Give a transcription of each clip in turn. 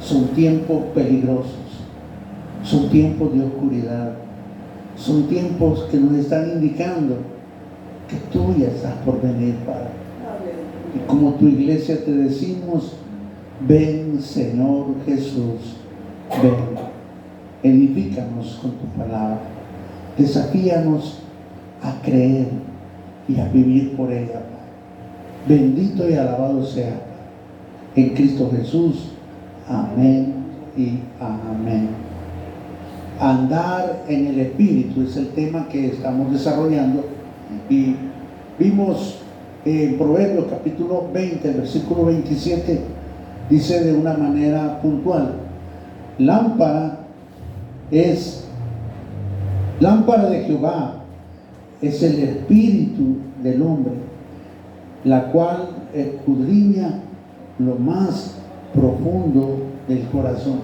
Son tiempos peligrosos, son tiempos de oscuridad, son tiempos que nos están indicando que tú ya estás por venir, Padre. Y como tu iglesia te decimos, ven, Señor Jesús, ven. Edifícanos con tu palabra, desafíanos a creer y a vivir por ella, Padre. Bendito y alabado sea, Padre. En Cristo Jesús, amén y amén. Andar en el Espíritu es el tema que estamos desarrollando, y vimos en Proverbios capítulo 20, el versículo 27, dice de una manera puntual: lámpara de Jehová es el espíritu del hombre, la cual escudriña lo más profundo del corazón.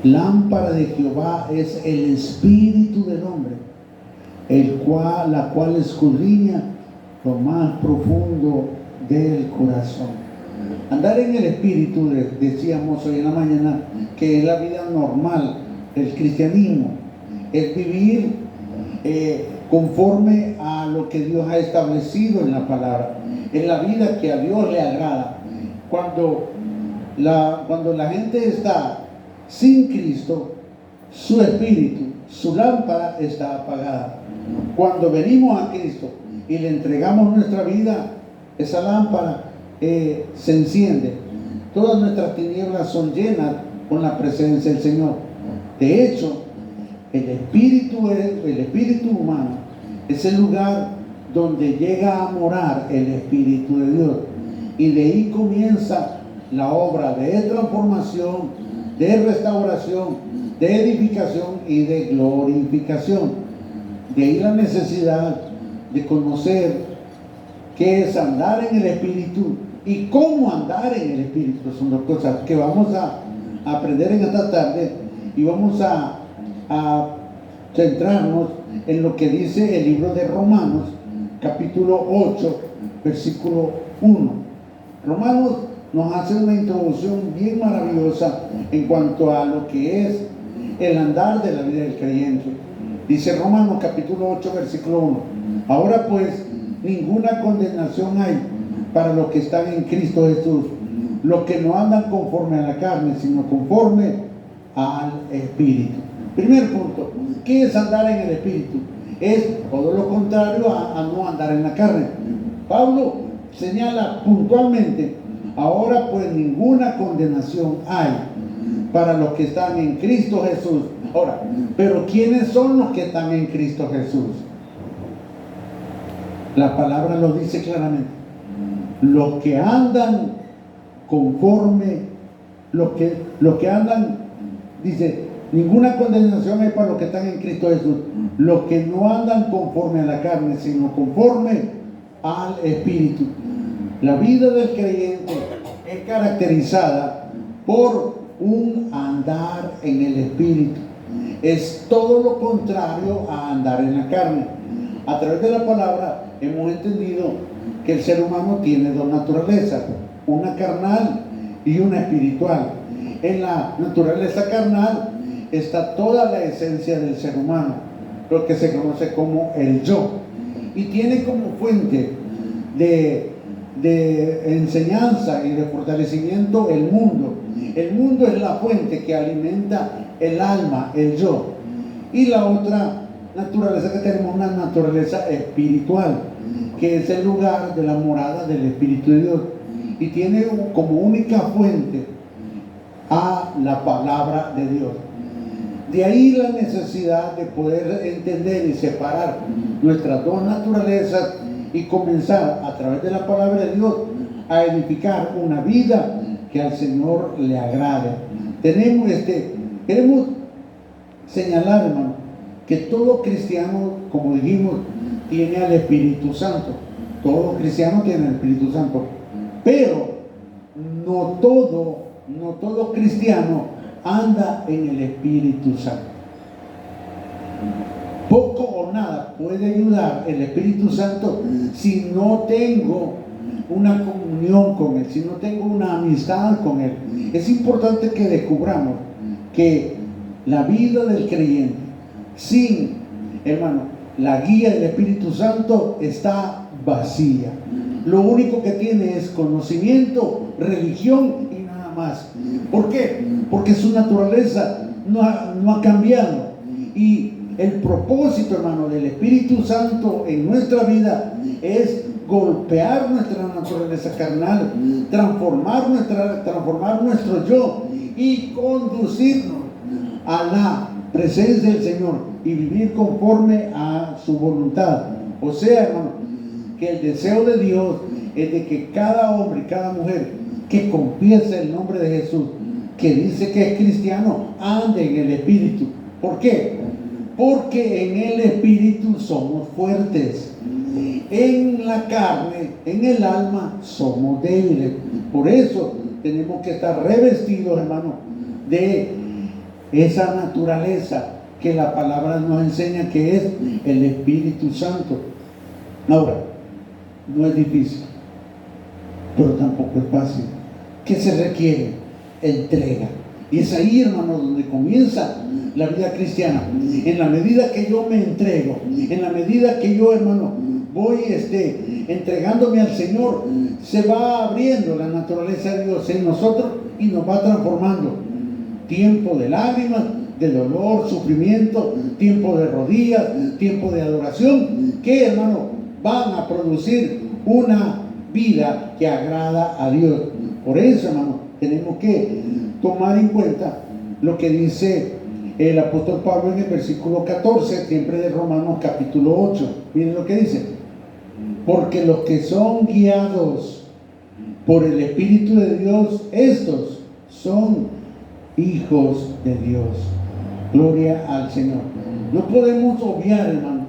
Lámpara de Jehová es el espíritu del hombre, la cual escudriña lo más profundo del corazón. Andar en el espíritu, decíamos hoy en la mañana, que es la vida normal del cristianismo, es vivir conforme a lo que Dios ha establecido en la palabra, es la vida que a Dios le agrada. Cuando la gente está sin Cristo, su espíritu, su lámpara está apagada. Cuando venimos a Cristo y le entregamos nuestra vida, esa lámpara se enciende. Todas nuestras tinieblas son llenas con la presencia del Señor. De hecho, el espíritu humano es el lugar donde llega a morar el Espíritu de Dios, y de ahí comienza la obra de transformación, de restauración, de edificación y de glorificación. De ahí la necesidad de conocer qué es andar en el Espíritu y cómo andar en el Espíritu. Son dos cosas que vamos a aprender en esta tarde, y vamos a centrarnos en lo que dice el libro de Romanos, capítulo 8, versículo 1. Romanos nos hace una introducción bien maravillosa en cuanto a lo que es el andar de la vida del creyente. Dice Romanos capítulo 8, versículo 1: ahora pues ninguna condenación hay para los que están en Cristo Jesús, los que no andan conforme a la carne, sino conforme al Espíritu. Primer punto: ¿qué es andar en el Espíritu? Es todo lo contrario a no andar en la carne. Pablo señala puntualmente: ahora pues ninguna condenación hay para los que están en Cristo Jesús. Ahora, pero ¿quiénes son los que están en Cristo Jesús? La palabra lo dice claramente: los que andan conforme, los que andan, dice, ninguna condenación hay para los que están en Cristo Jesús, los que no andan conforme a la carne, sino conforme al Espíritu. La vida del creyente es caracterizada por un andar en el Espíritu. Es todo lo contrario a andar en la carne. A través de la palabra hemos entendido que el ser humano tiene dos naturalezas, una carnal y una espiritual. En la naturaleza carnal está toda la esencia del ser humano, lo que se conoce como el yo, y tiene como fuente de enseñanza y de fortalecimiento el mundo. El mundo es la fuente que alimenta el alma, el yo. Y la otra naturaleza que tenemos, una naturaleza espiritual, que es el lugar de la morada del Espíritu de Dios, y tiene como única fuente a la palabra de Dios. De ahí la necesidad de poder entender y separar nuestras dos naturalezas y comenzar a través de la palabra de Dios a edificar una vida que al Señor le agrade. Queremos señalar, hermano, que todo cristiano, como dijimos, tiene al Espíritu Santo. Todo cristiano tiene al Espíritu Santo, pero no todo cristiano anda en el Espíritu Santo. Poco o nada puede ayudar el Espíritu Santo si no tengo una comunión con Él, si no tengo una amistad con Él, es importante que descubramos que la vida del creyente sin, hermano, la guía del Espíritu Santo está vacía. Lo único que tiene es conocimiento, religión y nada más. ¿Por qué? Porque su naturaleza no ha cambiado. Y el propósito, hermano, del Espíritu Santo en nuestra vida es golpear nuestra naturaleza carnal, transformar nuestro yo y conducirnos a la presencia del Señor y vivir conforme a su voluntad. O sea, hermano, que el deseo de Dios es de que cada hombre y cada mujer que confiese el nombre de Jesús, que dice que es cristiano, ande en el Espíritu. ¿Por qué? Porque en el Espíritu somos fuertes. En la carne, en el alma, somos débiles. Por eso tenemos que estar revestidos, hermano, de esa naturaleza que la palabra nos enseña, que es el Espíritu Santo. Ahora, no es difícil, pero tampoco es fácil. ¿Qué se requiere? Entrega. Y es ahí, hermano, donde comienza la vida cristiana. En la medida que yo me entrego, en la medida que yo, hermano, voy entregándome al Señor, se va abriendo la naturaleza de Dios en nosotros y nos va transformando. Tiempo de lágrimas, de dolor, sufrimiento, tiempo de rodillas, tiempo de adoración, que, hermano, van a producir una vida que agrada a Dios. Por eso, hermano, tenemos que tomar en cuenta lo que dice el apóstol Pablo en el versículo 14, siempre de Romanos capítulo 8. Miren lo que dice: porque los que son guiados por el Espíritu de Dios, estos son hijos de Dios. Gloria al Señor. No podemos obviar, hermano,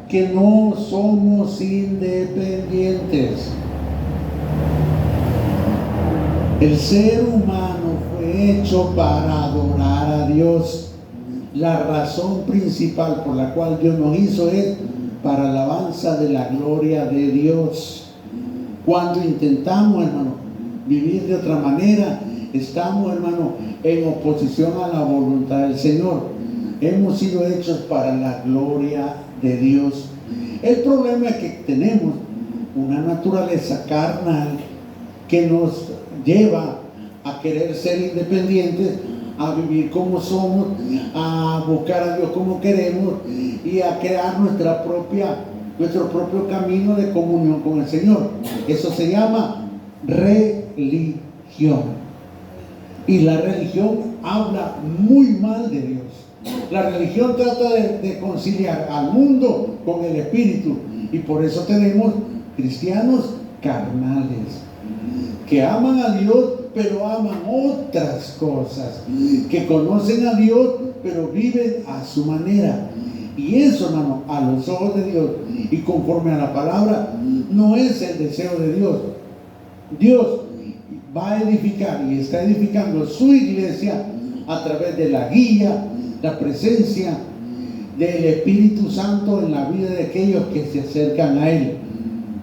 que no somos independientes. El ser humano fue hecho para adorar a Dios. La razón principal por la cual Dios nos hizo es para alabanza de la gloria de Dios. Cuando intentamos, hermano, vivir de otra manera, estamos, hermano, en oposición a la voluntad del Señor. Hemos sido hechos para la gloria de Dios. El problema es que tenemos una naturaleza carnal que nos lleva a querer ser independientes, a vivir como somos, a buscar a Dios como queremos y a crear nuestro propio camino de comunión con el Señor. Eso se llama religión. Y la religión habla muy mal de Dios. La religión trata de conciliar al mundo con el Espíritu. Y por eso tenemos cristianos carnales que aman a Dios, pero aman otras cosas, que conocen a Dios, pero viven a su manera. Y eso, hermano, a los ojos de Dios y conforme a la palabra, no es el deseo de Dios. Dios va a edificar y está edificando su iglesia a través de la guía, la presencia del Espíritu Santo en la vida de aquellos que se acercan a Él.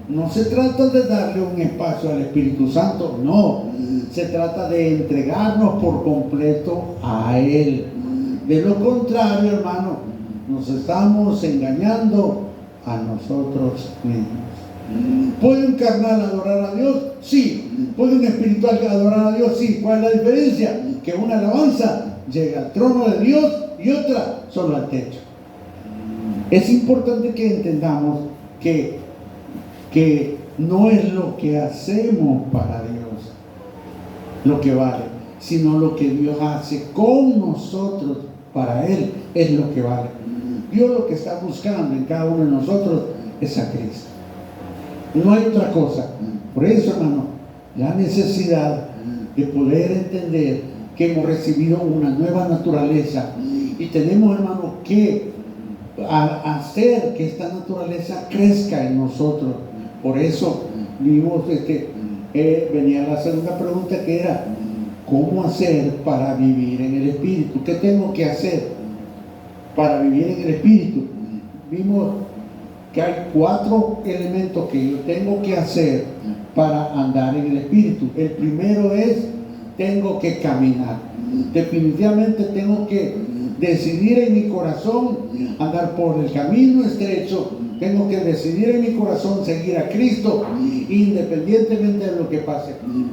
No se trata de darle un espacio al Espíritu Santo, no. Se trata de entregarnos por completo a Él. De lo contrario, hermano, nos estamos engañando a nosotros mismos. ¿Puede un carnal adorar a Dios? Sí. ¿Puede un espiritual adorar a Dios? Sí. ¿Cuál es la diferencia? Que una alabanza llega al trono de Dios y otra solo al techo. Es importante que entendamos que no es lo que hacemos para Dios lo que vale, sino lo que Dios hace con nosotros para Él es lo que vale. Dios lo que está buscando en cada uno de nosotros es a Cristo. No hay otra cosa. Por eso, hermano, la necesidad de poder entender que hemos recibido una nueva naturaleza y tenemos, hermano, que hacer que esta naturaleza crezca en nosotros. Por eso vimos venía la segunda pregunta, que era ¿cómo hacer para vivir en el Espíritu? ¿Qué tengo que hacer para vivir en el Espíritu? Vimos que hay 4 elementos que yo tengo que hacer para andar en el Espíritu. El primero es, tengo que caminar. Definitivamente tengo que decidir en mi corazón andar por el camino estrecho. Tengo que decidir en mi corazón seguir a Cristo, independientemente de lo que pase.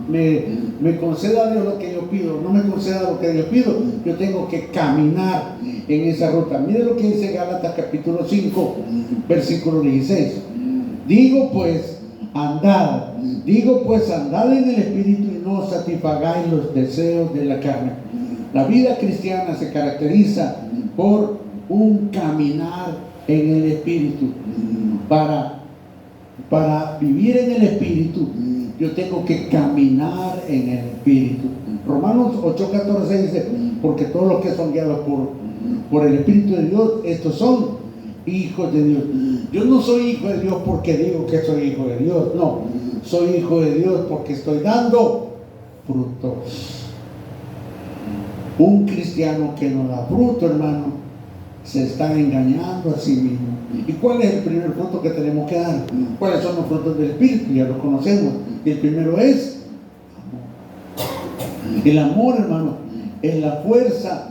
Me conceda Dios lo que yo pido, no me conceda lo que yo pido. Yo tengo que caminar en esa ruta. Mire lo que dice Gálatas capítulo 5, versículo 16. Digo pues, andad en el Espíritu y no satisfagáis los deseos de la carne. La vida cristiana se caracteriza por un caminar en el Espíritu. Para vivir en el Espíritu, yo tengo que caminar en el Espíritu. Romanos 8:14 dice, porque todos los que son guiados por el Espíritu de Dios, estos son hijos de Dios. Yo no soy hijo de Dios porque digo que soy hijo de Dios, no, soy hijo de Dios porque estoy dando frutos. Un cristiano que no da fruto, hermano, se está engañando a sí mismo. ¿Y cuál es el primer fruto que tenemos que dar? ¿Cuáles son los frutos del Espíritu? Ya los conocemos. El primero es amor. El amor, hermano, es la fuerza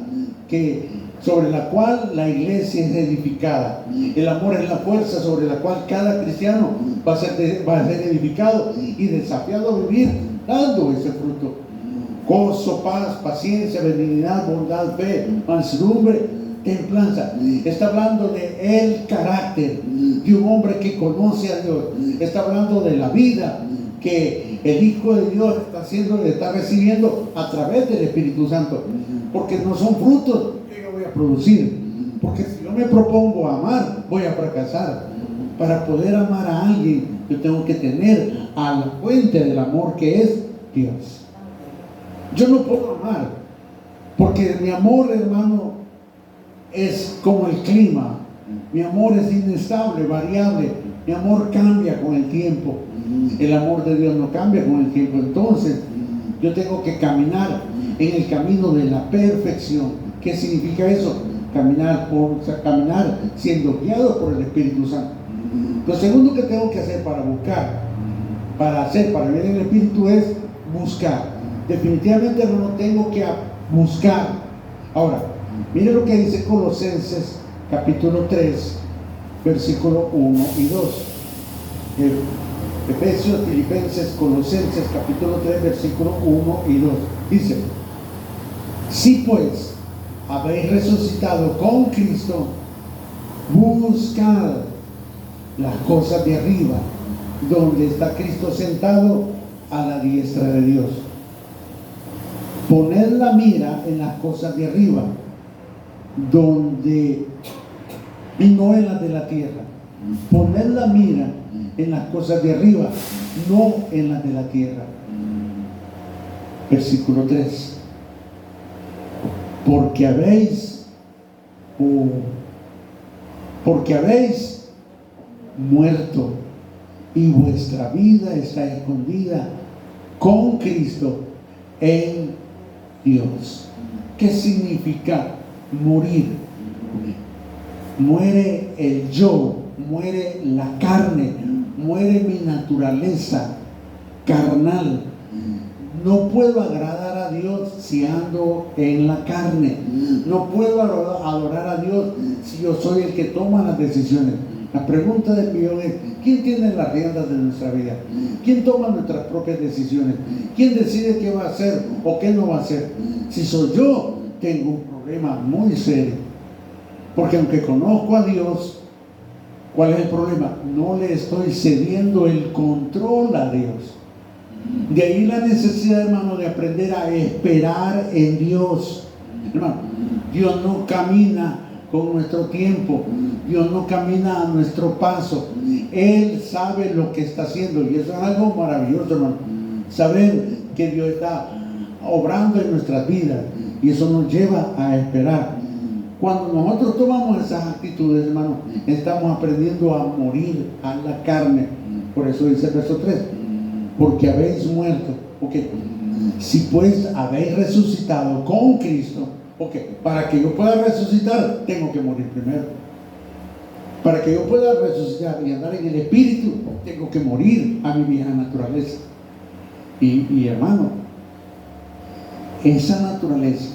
sobre la cual la iglesia es edificada. El amor es la fuerza sobre la cual cada cristiano va a ser edificado y desafiado a vivir dando ese fruto. Gozo, paz, paciencia, benignidad, bondad, fe, mansedumbre, templanza. Está hablando de el carácter de un hombre que conoce a Dios. Está hablando de la vida que el Hijo de Dios está recibiendo a través del Espíritu Santo. Porque no son frutos que yo voy a producir. Porque si yo me propongo amar, voy a fracasar. Para poder amar a alguien, yo tengo que tener a la fuente del amor que es Dios. Yo no puedo amar, porque mi amor, hermano, es como el clima. Mi amor es inestable, variable. Mi amor cambia con el tiempo. El amor de Dios no cambia con el tiempo. Entonces, yo tengo que caminar en el camino de la perfección. ¿Qué significa eso? Caminar siendo guiado por el Espíritu Santo. Lo segundo que tengo que hacer para vivir en el Espíritu es buscar. Definitivamente no tengo que buscar. Ahora, mire lo que dice Colosenses capítulo 3, versículo 1 y 2. Efesios, Filipenses, Colosenses capítulo 3, versículo 1 y 2. Dice, si pues habéis resucitado con Cristo, buscad las cosas de arriba, donde está Cristo sentado a la diestra de Dios. Poned la mira en las cosas de arriba, y no en las de la tierra. Poned la mira en las cosas de arriba, no en las de la tierra. Versículo 3. Porque habéis muerto y vuestra vida está escondida con Cristo en Dios. ¿Qué significa morir? Muere el yo, muere la carne, muere mi naturaleza carnal. No puedo agradar a Dios si ando en la carne. No puedo adorar a Dios si yo soy el que toma las decisiones. La pregunta del millón es, ¿quién tiene las riendas de nuestra vida? ¿Quién toma nuestras propias decisiones? ¿Quién decide qué va a hacer o qué no va a hacer? Si soy yo, tengo un problema muy serio. Porque aunque conozco a Dios, ¿cuál es el problema? No le estoy cediendo el control a Dios. De ahí la necesidad, hermano, de aprender a esperar en Dios. Hermano, Dios no camina con nuestro tiempo. Dios no camina a nuestro paso. Él sabe lo que está haciendo. Y eso es algo maravilloso, hermano. Saber que Dios está obrando en nuestras vidas. Y eso nos lleva a esperar. Cuando nosotros tomamos esas actitudes, hermano, estamos aprendiendo a morir a la carne. Por eso dice el verso 3. Porque habéis muerto. Okay. Si pues habéis resucitado con Cristo, para que yo pueda resucitar, tengo que morir primero. Para que yo pueda resucitar y andar en el Espíritu, tengo que morir a mi vieja naturaleza. Y hermano, esa naturaleza,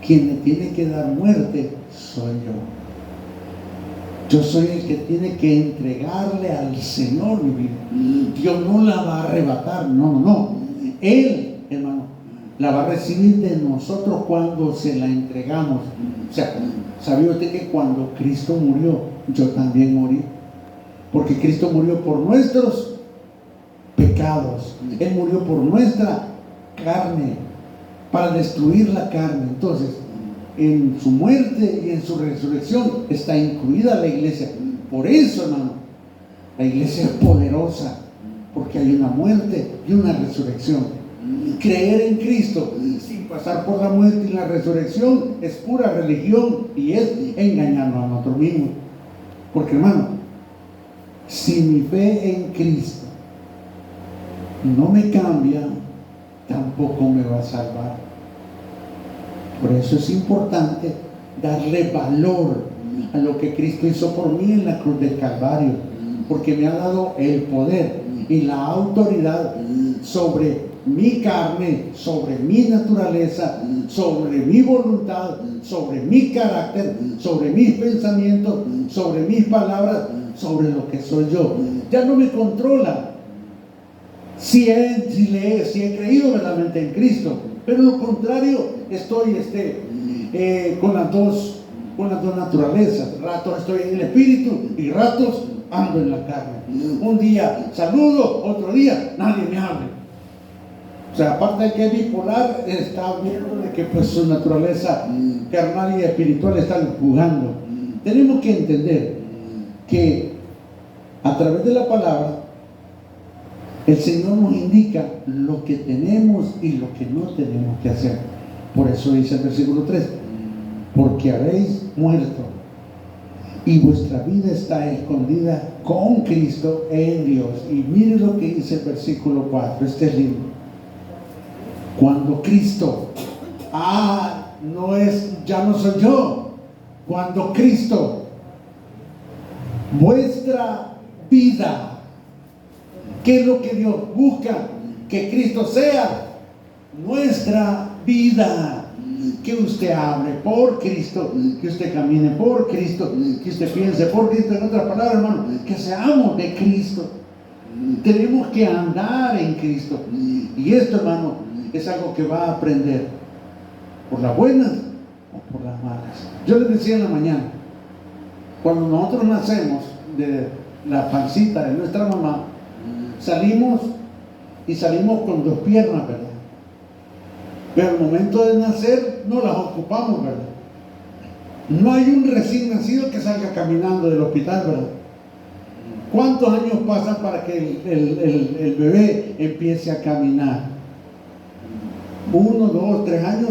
quien le tiene que dar muerte, soy yo. Yo soy el que tiene que entregarle al Señor mi vida. Dios no la va a arrebatar, no. Él, hermano, la va a recibir de nosotros cuando se la entregamos. O sea, ¿sabía usted que cuando Cristo murió, yo también morí? Porque Cristo murió por nuestros pecados. Él murió por nuestra carne, para destruir la carne. Entonces, en su muerte y en su resurrección está incluida la iglesia. Por eso, hermano, la iglesia es poderosa, porque hay una muerte y una resurrección. Creer en Cristo sin pasar por la muerte y la resurrección es pura religión y es engañarnos a nosotros mismos. Porque, hermano, si mi fe en Cristo no me cambia, tampoco me va a salvar. Por eso es importante darle valor a lo que Cristo hizo por mí en la cruz del Calvario, porque me ha dado el poder y la autoridad sobre mi carne, sobre mi naturaleza, sobre mi voluntad, sobre mi carácter, sobre mis pensamientos, sobre mis palabras, sobre lo que soy yo. Ya no me controla si he creído verdaderamente en Cristo. Pero lo contrario, estoy con las dos naturalezas. Ratos estoy en el espíritu y ratos ando en la carne. Un día saludo, otro día nadie me habla. O sea, aparte de que es bipolar, está viendo de que pues su naturaleza carnal y espiritual están jugando. Tenemos que entender que a través de la palabra el Señor nos indica lo que tenemos y lo que no tenemos que hacer. Por eso dice el versículo 3: porque habéis muerto y vuestra vida está escondida con Cristo en Dios. Y mire lo que dice el versículo 4, este es lindo. Cuando Cristo, ya no soy yo. Cuando Cristo, vuestra vida. ¿Qué es lo que Dios busca? Que Cristo sea nuestra vida. Que usted hable por Cristo, que usted camine por Cristo, que usted piense por Cristo. En otras palabras, hermano, que seamos de Cristo. Tenemos que andar en Cristo. Y esto, hermano, es algo que va a aprender por las buenas o por las malas. Yo les decía en la mañana, cuando nosotros nacemos de la pancita de nuestra mamá, salimos con dos piernas, ¿verdad? Pero al momento de nacer no las ocupamos, ¿verdad? No hay un recién nacido que salga caminando del hospital, ¿verdad? ¿Cuántos años pasan para que el bebé empiece a caminar? 1, 2, 3 años,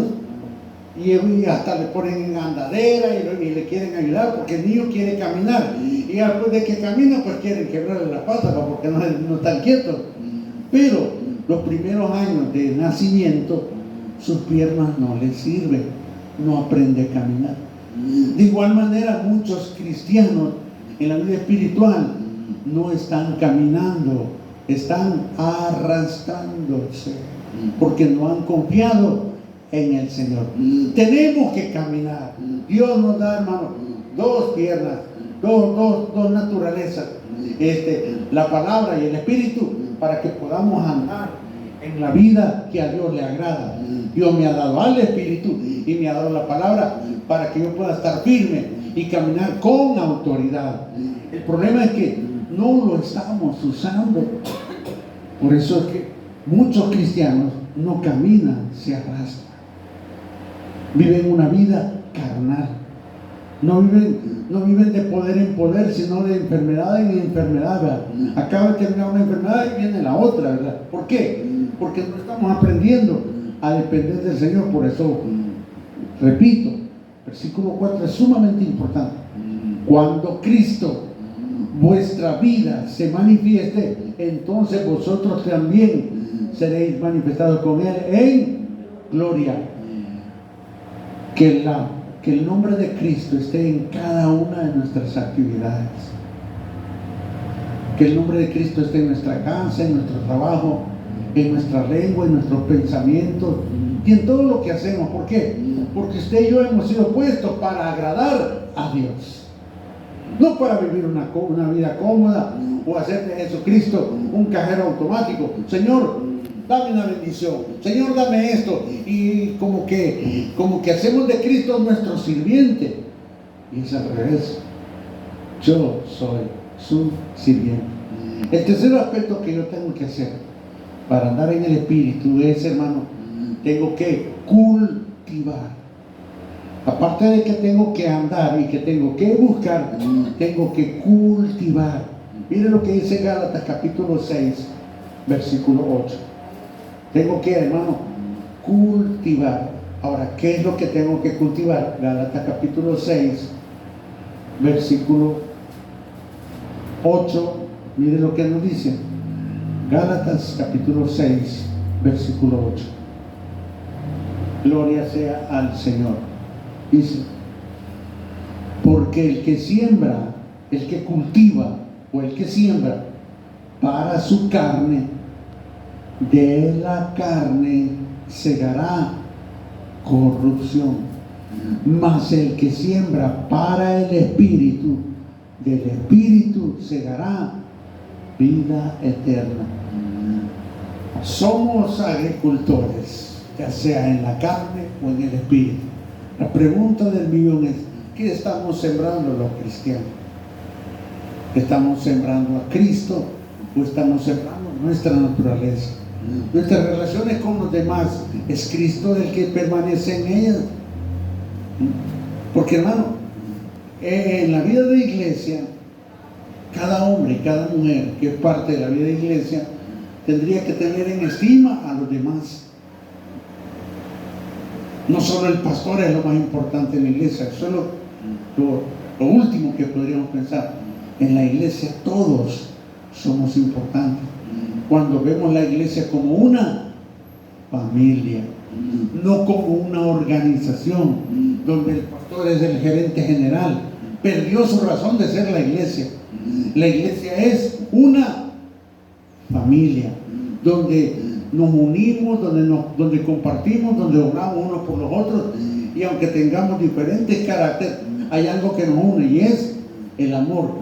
y hasta le ponen en andadera y le quieren ayudar porque el niño quiere caminar, y después de que camina pues quieren quebrarle las patas porque no están quietos. Pero los primeros años de nacimiento sus piernas no les sirven, no aprende a caminar. De igual manera muchos cristianos en la vida espiritual no están caminando, están arrastrándose porque no han confiado en el Señor. Tenemos que caminar. Dios nos da, hermano, dos piernas, dos naturalezas, la palabra y el espíritu, para que podamos andar en la vida que a Dios le agrada. Dios me ha dado al espíritu y me ha dado la palabra para que yo pueda estar firme y caminar con autoridad. El problema es que no lo estamos usando. Por eso es que muchos cristianos no caminan, se arrastran. Viven una vida carnal. No viven de poder en poder, sino de enfermedad en enfermedad, ¿verdad? Acaba de terminar una enfermedad y viene la otra, ¿verdad? ¿Por qué? Porque no estamos aprendiendo a depender del Señor. Por eso, repito, versículo 4 es sumamente importante. Cuando Cristo, vuestra vida, se manifieste, entonces vosotros también seréis manifestados con Él en gloria. Que la que el nombre de Cristo esté en cada una de nuestras actividades. Que el nombre de Cristo esté en nuestra casa, en nuestro trabajo, en nuestra lengua, en nuestros pensamientos y en todo lo que hacemos. ¿Por qué? Porque usted y yo hemos sido puestos para agradar a Dios. No para vivir una vida cómoda o hacer de Jesucristo un cajero automático. Señor, dame una bendición. Señor, dame esto. Y como que hacemos de Cristo nuestro sirviente. Y es al revés. Yo soy su sirviente. El tercer aspecto que yo tengo que hacer para andar en el Espíritu es, hermano, tengo que cultivar. Aparte de que tengo que andar y que tengo que buscar, tengo que cultivar. Mire lo que dice Gálatas capítulo 6, versículo 8. Tengo que, hermano, cultivar. Ahora, ¿qué es lo que tengo que cultivar? Gálatas capítulo 6, versículo 8. Mire lo que nos dice. Gálatas capítulo 6, versículo 8. Gloria sea al Señor. Dice, porque el que siembra, el que cultiva o el que siembra para su carne, de la carne segará corrupción. Mas el que siembra para el Espíritu, del Espíritu segará vida eterna. Somos agricultores, ya sea en la carne o en el Espíritu. La pregunta del millón es, ¿qué estamos sembrando los cristianos? ¿Estamos sembrando a Cristo o estamos sembrando nuestra naturaleza? Nuestras relaciones con los demás, ¿es Cristo el que permanece en ellas? Porque, hermano, en la vida de iglesia, cada hombre y cada mujer que es parte de la vida de iglesia tendría que tener en estima a los demás. No solo el pastor es lo más importante en la iglesia, eso es lo último que podríamos pensar. En la iglesia todos somos importantes. Cuando vemos la iglesia como una familia, no como una organización donde el pastor es el gerente general, perdió su razón de ser la iglesia. La iglesia es una familia donde nos unimos, donde compartimos, donde oramos unos por los otros, y aunque tengamos diferentes caracteres, hay algo que nos une y es el amor,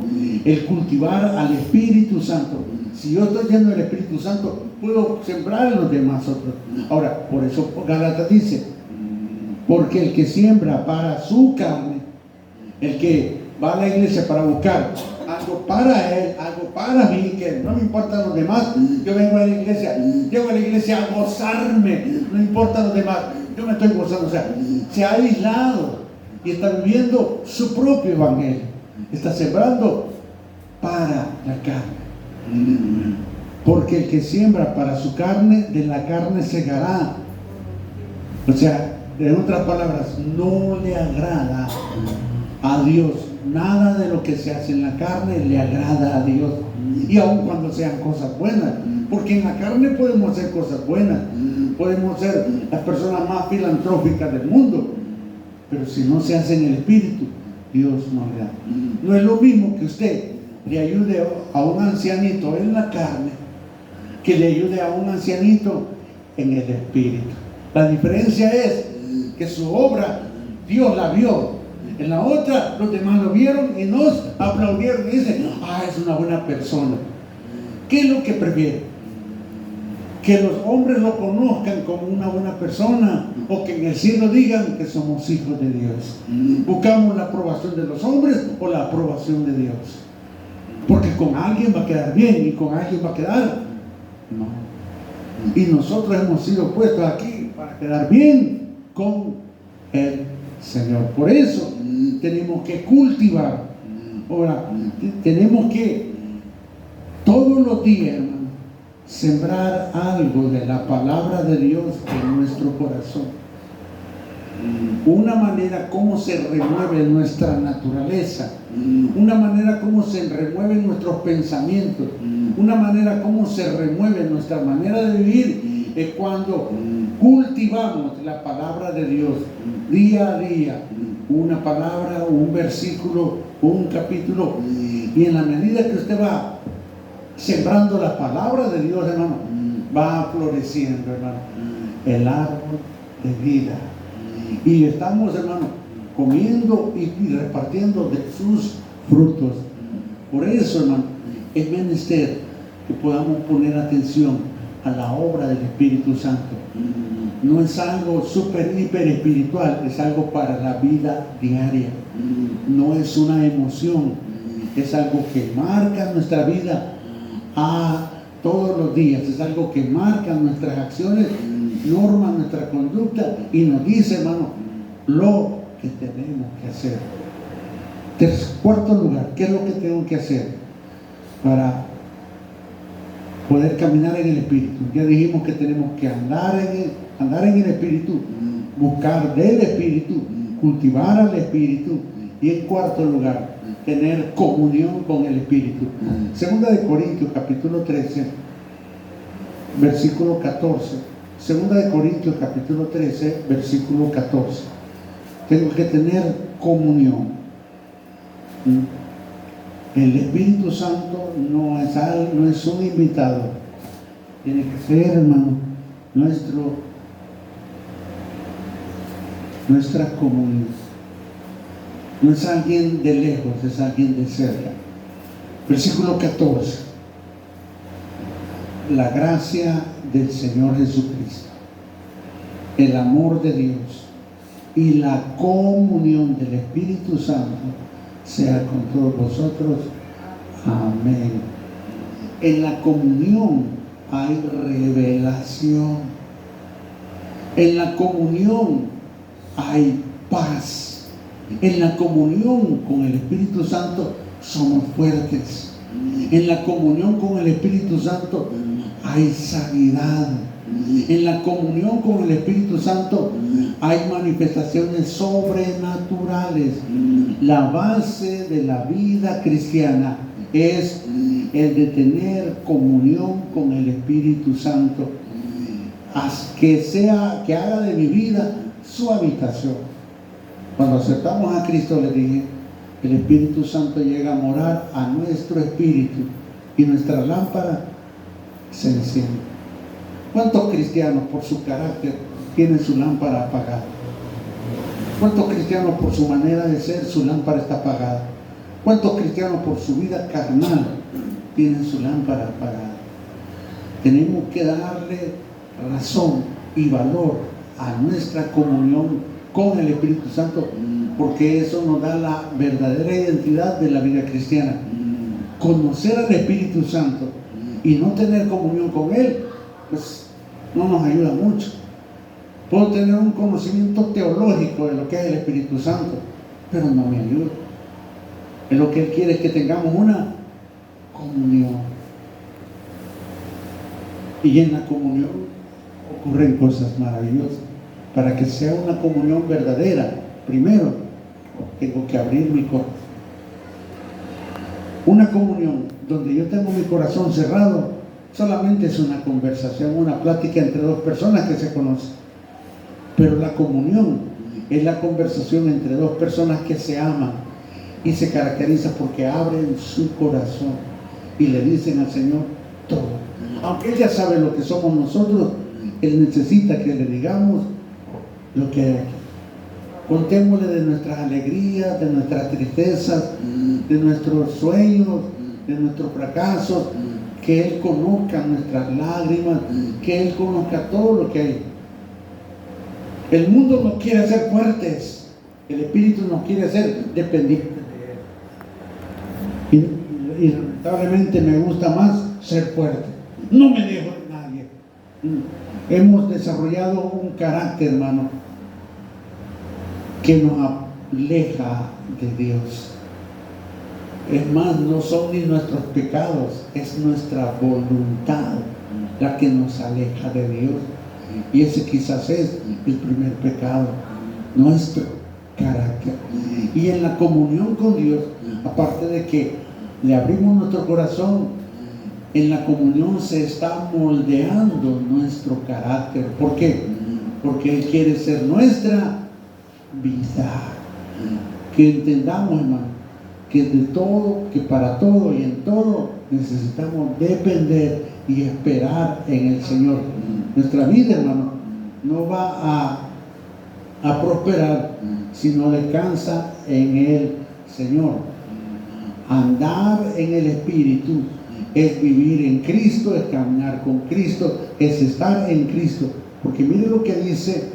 el cultivar al Espíritu Santo. Si yo estoy lleno del Espíritu Santo, puedo sembrar en los demás otros. Ahora, por eso Gálatas dice, porque el que siembra para su carne, el que va a la iglesia para buscar algo para él, algo para mí, que no me importan los demás, yo vengo a la iglesia, llego a la iglesia a gozarme, no importa los demás, yo me estoy gozando. O sea, se ha aislado y está viviendo su propio evangelio, está sembrando para la carne. Porque el que siembra para su carne, de la carne segará. O sea, en otras palabras, no le agrada a Dios. Nada de lo que se hace en la carne le agrada a Dios. Y aun cuando sean cosas buenas, porque en la carne podemos hacer cosas buenas, podemos ser las personas más filantrópicas del mundo, pero si no se hace en el Espíritu, Dios no le da. No es lo mismo que usted le ayude a un ancianito en la carne que le ayude a un ancianito en el Espíritu. La diferencia es que su obra Dios la vio, en la otra los demás lo vieron y nos aplaudieron y dicen, es una buena persona. ¿Qué es lo que prefiere? Que los hombres lo conozcan como una buena persona, o que en el cielo digan que somos hijos de Dios. ¿Buscamos la aprobación de los hombres o la aprobación de Dios? Porque con alguien va a quedar bien y con alguien va a quedar no. Y nosotros hemos sido puestos aquí para quedar bien con el Señor. Por eso tenemos que cultivar. Ahora, tenemos que todos los días, hermano, sembrar algo de la palabra de Dios en nuestro corazón. Una manera como se remueve nuestra naturaleza, una manera como se remueven nuestros pensamientos, una manera como se remueve nuestra manera de vivir es cuando cultivamos la palabra de Dios día a día, una palabra, un versículo, un capítulo, y en la medida que usted va sembrando la palabra de Dios, hermano, va floreciendo, hermano, el árbol de vida. Y estamos, hermano, comiendo y repartiendo de sus frutos. Por eso, hermano, es menester que podamos poner atención a la obra del Espíritu Santo. No es algo súper, hiper espiritual, es algo para la vida diaria. No es una emoción, es algo que marca nuestra vida todos los días. Es algo que marca nuestras acciones, norma nuestra conducta y nos dice, hermano, lo que tenemos que hacer. Cuarto lugar, ¿qué es lo que tengo que hacer para poder caminar en el Espíritu? Ya dijimos que tenemos que andar en el Espíritu, buscar del Espíritu, cultivar al Espíritu, y en cuarto lugar, tener comunión con el Espíritu. Segunda de Corintios capítulo 13 versículo 14. Segunda de Corintios capítulo 13 versículo 14. Tengo que tener comunión. El Espíritu Santo no es un invitado, tiene que ser, hermano, nuestra comunión. No es alguien de lejos, es alguien de cerca. Versículo 14. La gracia del Señor Jesucristo, el amor de Dios y la comunión del Espíritu Santo sea con todos vosotros. Amén. En la comunión hay revelación. En la comunión hay paz. En la comunión con el Espíritu Santo somos fuertes. En la comunión con el Espíritu Santo hay sanidad. En la comunión con el Espíritu Santo hay manifestaciones sobrenaturales. La base de la vida cristiana es el de tener comunión con el Espíritu Santo, que haga de mi vida su habitación. Cuando aceptamos a Cristo, le dije, el Espíritu Santo llega a morar a nuestro espíritu y nuestra lámpara se enciende. ¿Cuántos cristianos por su carácter tienen su lámpara apagada? ¿Cuántos cristianos por su manera de ser su lámpara está apagada? ¿Cuántos cristianos por su vida carnal tienen su lámpara apagada? Tenemos que darle razón y valor a nuestra comunión con el Espíritu Santo, porque eso nos da la verdadera identidad de la vida cristiana. Conocer al Espíritu Santo y no tener comunión con Él, pues no nos ayuda mucho. Puedo tener un conocimiento teológico de lo que es el Espíritu Santo, pero no me ayuda. Lo que Él quiere es que tengamos una comunión. Y en la comunión ocurren cosas maravillosas. Para que sea una comunión verdadera, primero tengo que abrir mi corazón. Una comunión donde yo tengo mi corazón cerrado solamente es una conversación, una plática entre dos personas que se conocen. Pero la comunión es la conversación entre dos personas que se aman y se caracteriza porque abren su corazón y le dicen al Señor todo. Aunque Él ya sabe lo que somos nosotros, Él necesita que le digamos lo que hay aquí. Contémosle de nuestras alegrías, de nuestras tristezas, de nuestros sueños, de nuestros fracasos, que Él conozca nuestras lágrimas, que Él conozca todo lo que hay. El mundo nos quiere hacer fuertes, el Espíritu nos quiere hacer dependientes de Él. Y lamentablemente me gusta más ser fuerte. No me dejo de nadie. Hemos desarrollado un carácter, hermano, que nos aleja de Dios. Es más, no son ni nuestros pecados, es nuestra voluntad la que nos aleja de Dios. Y ese quizás es el primer pecado, nuestro carácter. Y en la comunión con Dios, aparte de que le abrimos nuestro corazón, en la comunión se está moldeando nuestro carácter. ¿Por qué? Porque Él quiere ser nuestra vida. que entendamos, hermano, que de todo, que para todo y en todo necesitamos depender y esperar en el Señor. Nuestra vida, hermano, no va a prosperar si no descansa en el Señor. Andar en el Espíritu es vivir en Cristo, es caminar con Cristo, es estar en Cristo. Porque mire lo que dice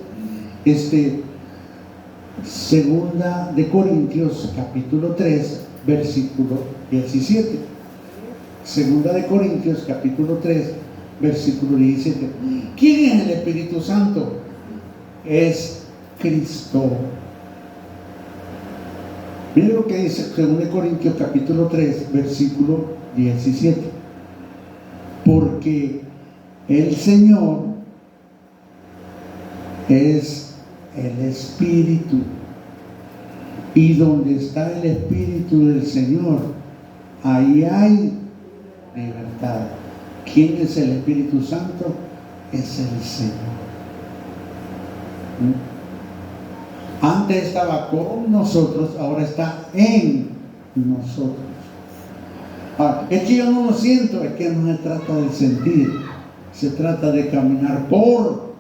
Segunda de Corintios capítulo 3 versículo 17. Segunda de Corintios capítulo 3 versículo 17. ¿Quién es el Espíritu Santo? Es Cristo. Mire lo que dice Segunda de Corintios capítulo 3 versículo 17. Porque el Señor es el Espíritu, y donde está el Espíritu del Señor, ahí hay libertad. ¿Quién es el Espíritu Santo? Es el Señor. Antes estaba con nosotros, ahora está en nosotros. Es que yo no lo siento, es que no se trata de sentir, se trata de caminar por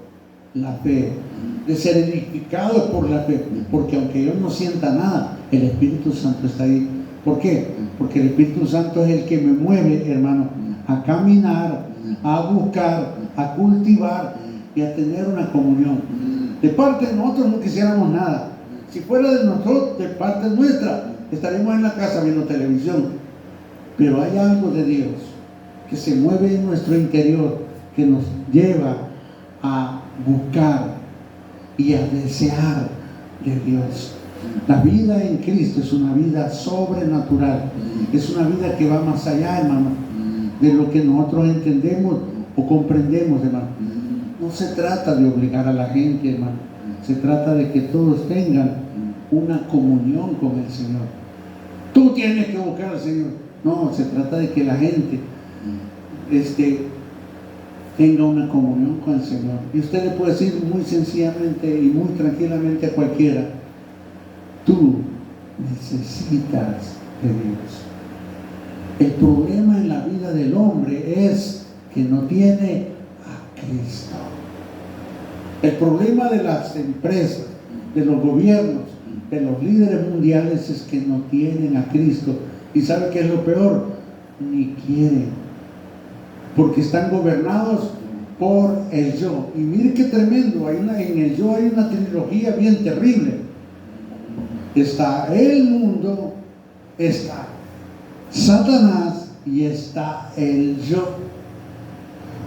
la fe, de ser edificado por la fe, porque aunque yo no sienta nada, el Espíritu Santo está ahí. ¿Por qué? Porque el Espíritu Santo es el que me mueve, hermano, a caminar, a buscar, a cultivar y a tener una comunión. De parte de nosotros no quisiéramos nada. Si fuera de nosotros, de parte nuestra, estaremos en la casa viendo televisión. Pero hay algo de Dios que se mueve en nuestro interior, que nos lleva a buscar y a desear de Dios. La vida en Cristo es una vida sobrenatural, es una vida que va más allá, hermano, de lo que nosotros entendemos o comprendemos, hermano. No se trata de obligar a la gente, hermano, se trata de que todos tengan una comunión con el Señor. Tú tienes que buscar al Señor. No, se trata de que la gente tenga una comunión con el Señor. Y usted le puede decir muy sencillamente y muy tranquilamente a cualquiera: tú necesitas de Dios. El problema en la vida del hombre es que no tiene a Cristo. El problema de las empresas, de los gobiernos, de los líderes mundiales es que no tienen a Cristo. ¿Y sabe qué es lo peor? Ni quieren, porque están gobernados por el yo. Y mire qué tremendo, en el yo hay una trilogía bien terrible. Está el mundo, está Satanás y está el yo.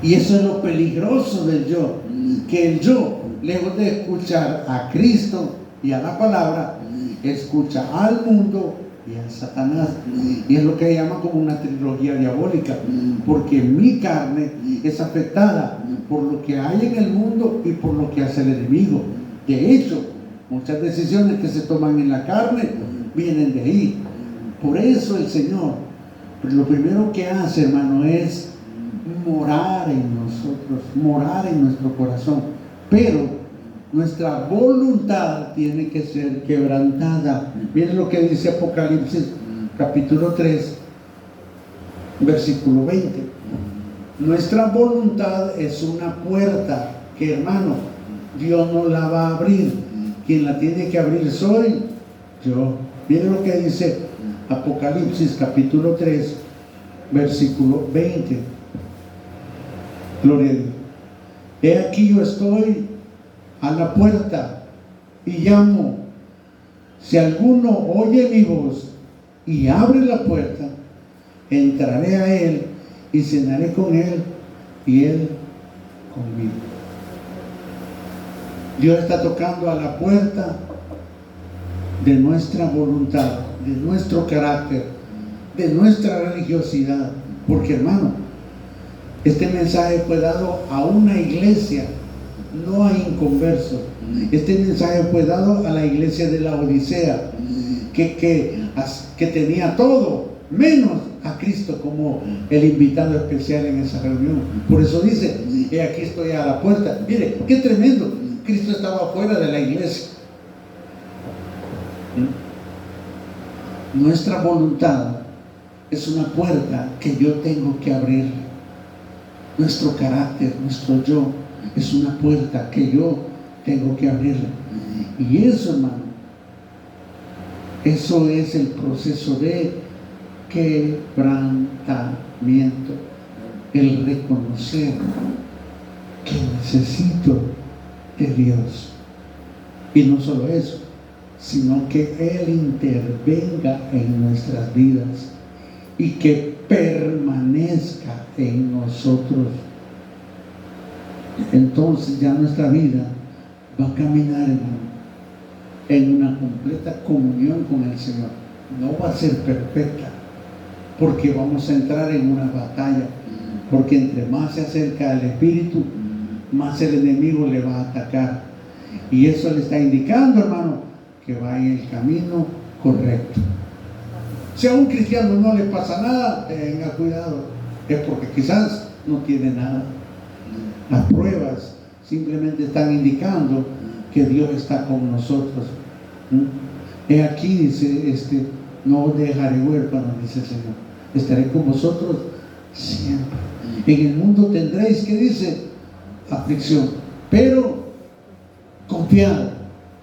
Y eso es lo peligroso del yo, que el yo, lejos de escuchar a Cristo y a la palabra, escucha al mundo y a Satanás. Y es lo que llama como una trilogía diabólica, porque mi carne es afectada por lo que hay en el mundo y por lo que hace el enemigo. De hecho, muchas decisiones que se toman en la carne vienen de ahí. Por eso el Señor, pues lo primero que hace, hermano, es morar en nosotros, morar en nuestro corazón. Pero nuestra voluntad tiene que ser quebrantada. Miren lo que dice Apocalipsis capítulo 3 versículo 20. Nuestra voluntad es una puerta que, hermano, Dios no la va a abrir. Quien la tiene que abrir soy yo. Miren lo que dice Apocalipsis capítulo 3 versículo 20. Gloria a Dios. He aquí yo estoy a la puerta y llamo. Si alguno oye mi voz y abre la puerta, entraré a él y cenaré con él y él conmigo. Dios está tocando a la puerta de nuestra voluntad, de nuestro carácter, de nuestra religiosidad. Porque, hermano, este mensaje fue dado a una iglesia, no a inconversos. Este mensaje fue dado a la iglesia de la Odisea, que tenía todo menos a Cristo como el invitado especial en esa reunión. Por eso dice: he aquí estoy a la puerta. Mire, qué tremendo. Cristo estaba fuera de la iglesia. Nuestra voluntad es una puerta que yo tengo que abrir. Nuestro carácter, nuestro yo, es una puerta que yo tengo que abrirla. Y eso, hermano, eso es el proceso de quebrantamiento. El reconocer que necesito de Dios. Y no solo eso, sino que Él intervenga en nuestras vidas y que permanezca en nosotros. Entonces ya nuestra vida va a caminar, hermano, en una completa comunión con el Señor. No va a ser perfecta, porque vamos a entrar en una batalla, porque entre más se acerca al Espíritu, más el enemigo le va a atacar. Y eso le está indicando, hermano, que va en el camino correcto. Si a un cristiano no le pasa nada, tenga cuidado, es porque quizás no tiene nada. Las pruebas simplemente están indicando que Dios está con nosotros. He aquí, dice, no os dejaré huérfanos, dice el Señor, estaré con vosotros siempre. En el mundo tendréis, ¿qué dice? Aflicción, pero confiad,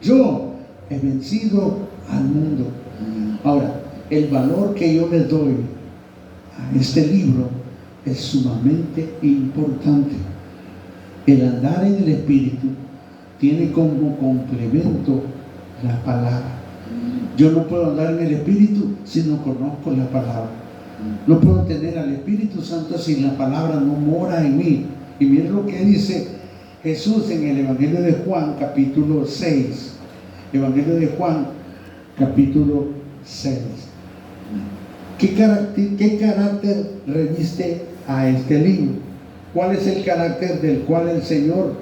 yo he vencido al mundo. Ahora, el valor que yo les doy a este libro es sumamente importante. El andar en el Espíritu tiene como complemento la palabra. Yo no puedo andar en el Espíritu si no conozco la palabra. No puedo tener al Espíritu Santo si la palabra no mora en mí. Y miren lo que dice Jesús en el Evangelio de Juan, capítulo 6. Evangelio de Juan, capítulo 6. ¿Qué carácter reviste a este libro? ¿Cuál es el carácter del cual el Señor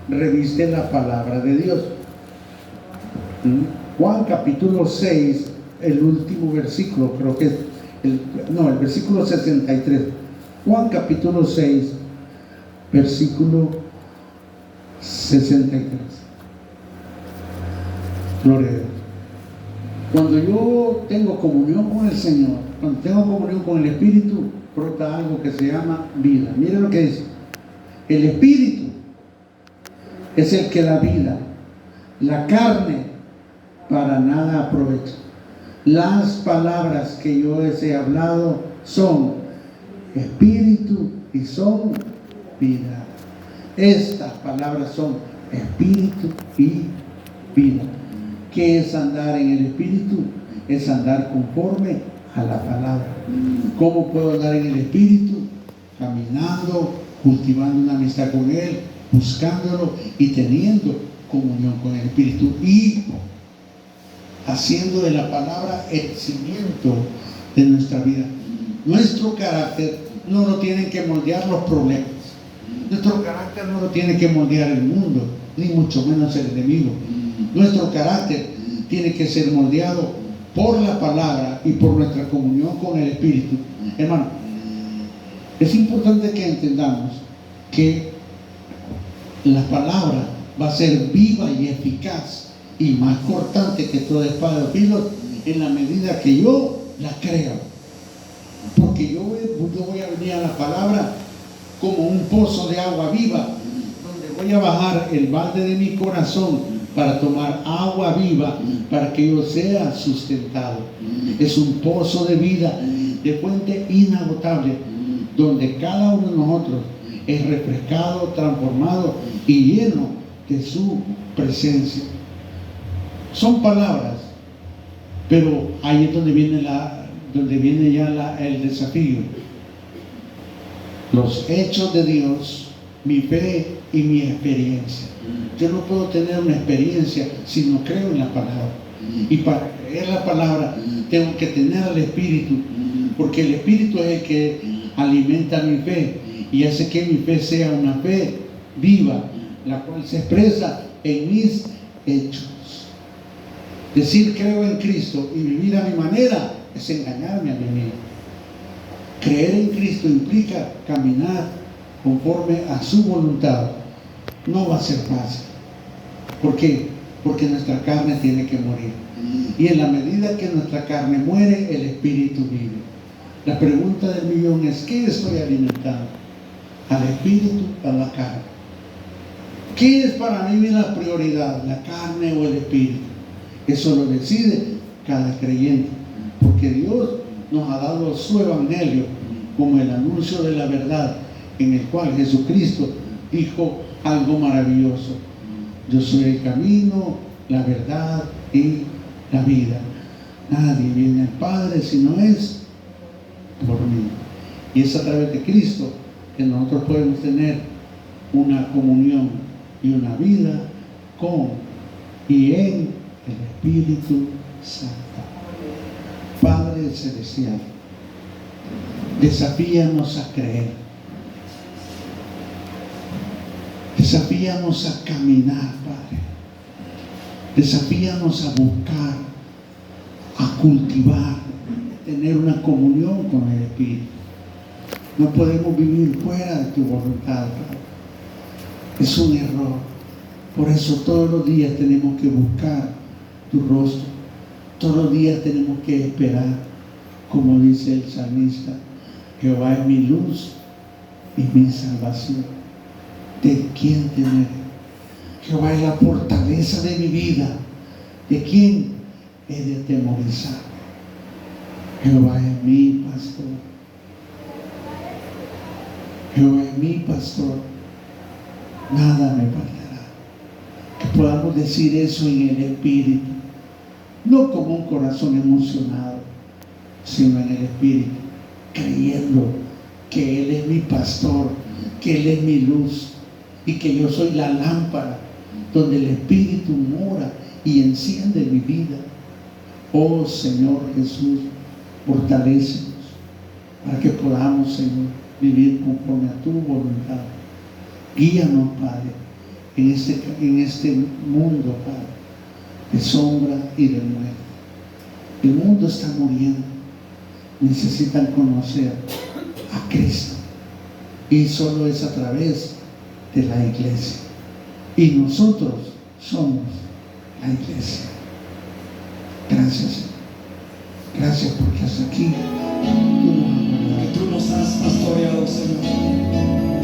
reviste la palabra de Dios? Juan capítulo 6, el último versículo, creo que es el versículo 63. Juan capítulo 6, versículo 63. Gloria a Dios. Cuando yo tengo comunión con el Señor, cuando tengo comunión con el Espíritu, brota algo que se llama vida. Miren lo que dice: el Espíritu es el que da vida, la carne para nada aprovecha. Las palabras que yo les he hablado son Espíritu y son vida. Estas palabras son Espíritu y vida. ¿Qué es andar en el Espíritu? Es andar conforme a la palabra. ¿Cómo puedo andar en el Espíritu? Caminando, cultivando una amistad con Él, buscándolo y teniendo comunión con el Espíritu y haciendo de la palabra el cimiento de nuestra vida. Nuestro carácter no lo tienen que moldear los problemas. Nuestro carácter no lo tiene que moldear el mundo, ni mucho menos el enemigo. Nuestro carácter tiene que ser moldeado por la palabra y por nuestra comunión con el Espíritu. Hermano, es importante que entendamos que la palabra va a ser viva y eficaz y más cortante que toda espada de filo en la medida que yo la creo. Porque yo voy a venir a la palabra como un pozo de agua viva, donde voy a bajar el balde de mi corazón para tomar agua viva, para que yo sea sustentado. Es un pozo de vida, de fuente inagotable, donde cada uno de nosotros es refrescado, transformado y lleno de su presencia. Son palabras, pero ahí es donde viene ya el desafío. Los hechos de Dios, mi fe y mi experiencia. Yo no puedo tener una experiencia si no creo en la palabra. Y para creer la palabra tengo que tener al Espíritu, porque el Espíritu es el que alimenta mi fe y hace que mi fe sea una fe viva, la cual se expresa en mis hechos. Decir creo en Cristo y vivir a mi manera es engañarme a mí mismo. Creer en Cristo implica caminar conforme a su voluntad. No va a ser fácil. ¿Por qué? porque nuestra carne tiene que morir. Y en la medida que nuestra carne muere, el espíritu vive. La pregunta del millón es: ¿qué estoy alimentando? ¿Al espíritu o a la carne? ¿Qué es para mí la prioridad? ¿La carne o el espíritu? Eso lo decide cada creyente, porque Dios nos ha dado su evangelio como el anuncio de la verdad, en el cual Jesucristo dijo algo maravilloso: yo soy el camino, la verdad y la vida. Nadie viene al Padre si no es por mí. Y es a través de Cristo que nosotros podemos tener una comunión y una vida con y en el Espíritu Santo. Padre Celestial, desafíanos a creer, desafíanos a caminar, Padre, desafíanos a buscar, a cultivar, tener una comunión con el Espíritu. No podemos vivir fuera de tu voluntad, Padre. Es un error. Por eso todos los días tenemos que buscar tu rostro. Todos los días tenemos que esperar, como dice el salmista: Jehová es mi luz y mi salvación. ¿De quién temeré? Jehová es la fortaleza de mi vida. ¿De quién he de atemorizarme? Jehová es mi pastor. Jehová es mi pastor. Nada me faltará. Que podamos decir eso en el Espíritu, no como un corazón emocionado, sino en el Espíritu, creyendo que Él es mi pastor, que Él es mi luz y que yo soy la lámpara donde el Espíritu mora y enciende mi vida. Oh Señor Jesús, fortalécenos para que podamos, Señor, vivir conforme a tu voluntad. Guíanos, Padre, en este mundo, Padre, de sombra y de muerte. El mundo está muriendo. Necesitan conocer a Cristo, y solo es a través de la iglesia. Y nosotros somos la iglesia. Gracias, Señor. Gracias porque hasta aquí tú nos has guardado. Que tú nos has pastoreado, Señor.